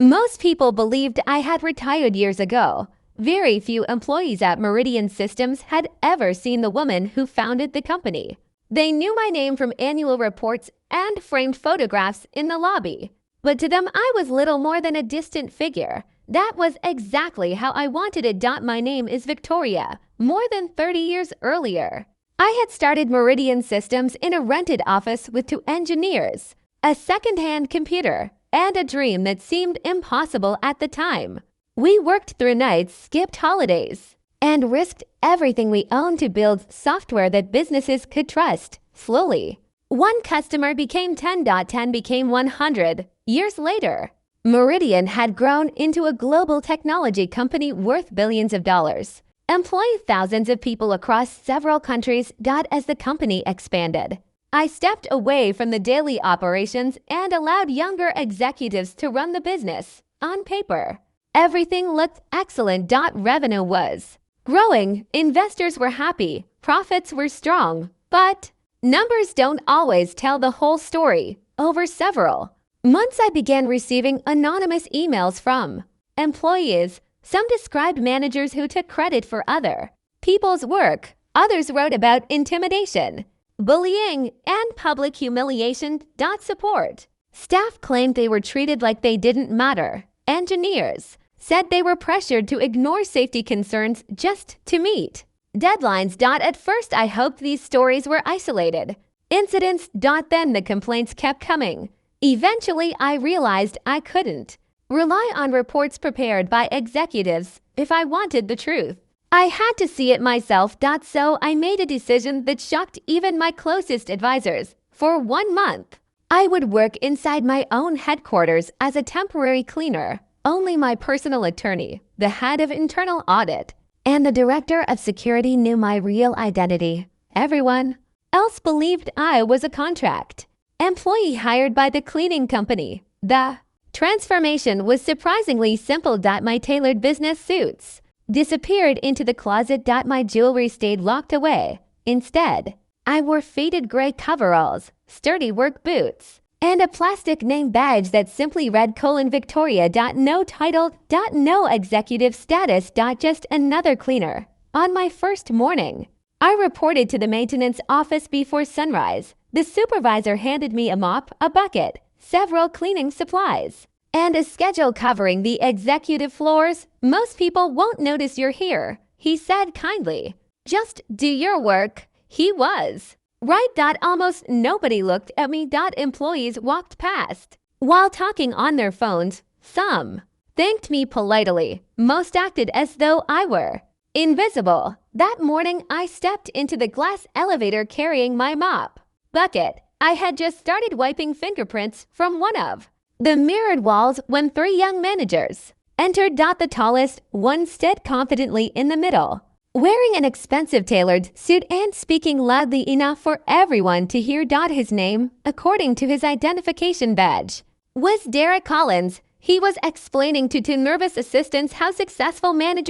Most people believed I had retired years ago. Very few employees at Meridian Systems had ever seen the woman who founded the company. They knew my name from annual reports and framed photographs in the lobby. But to them, I was little more than a distant figure. That was exactly how I wanted it. My name is Victoria, more than 30 years earlier. I had started Meridian Systems in a rented office with 2 engineers, a second-hand computer, and a dream that seemed impossible at the time. We worked through nights, skipped holidays, and risked everything we owned to build software that businesses could trust. Slowly, one customer became 10 became 100. Years later, Meridian had grown into a global technology company worth billions of dollars, employing thousands of people across several countries. As the company expanded, I stepped away from the daily operations and allowed younger executives to run the business. On paper, everything looked excellent. Revenue was growing, investors were happy, profits were strong, but numbers don't always tell the whole story. Over several months, I began receiving anonymous emails from employees. Some described managers who took credit for other people's work. Others wrote about intimidation, bullying, and public humiliation. Support staff claimed they were treated like they didn't matter. Engineers said they were pressured to ignore safety concerns just to meet deadlines. At first, I hoped these stories were isolated incidents. Then the complaints kept coming. Eventually, I realized I couldn't rely on reports prepared by executives if I wanted the truth. I had to see it myself. So I made a decision that shocked even my closest advisors. For 1 month, I would work inside my own headquarters as a temporary cleaner. Only my personal attorney, the head of internal audit, and the director of security knew my real identity. Everyone else believed I was a contract employee hired by the cleaning company. The transformation was surprisingly simple. My tailored business suits disappeared into the closet. My jewelry stayed locked away. Instead, I wore faded gray coveralls, sturdy work boots, and a plastic name badge that simply read Victoria. No title. No executive status. Just another cleaner. On my first morning, I reported to the maintenance office before sunrise. The supervisor handed me a mop, a bucket, several cleaning supplies, and a schedule covering the executive floors. Most people won't notice you're here, he said kindly. Just do your work. He was right. Almost nobody looked at me. Employees walked past while talking on their phones. Some thanked me politely. Most acted as though I were invisible. That morning, I stepped into the glass elevator carrying my mop bucket. I had just started wiping fingerprints from one of the mirrored walls when 3 young managers entered. The tallest one stood confidently in the middle, wearing an expensive tailored suit and speaking loudly enough for everyone to hear. His name, according to his identification badge, was Derek Collins. He was explaining to 2 nervous assistants how successful managers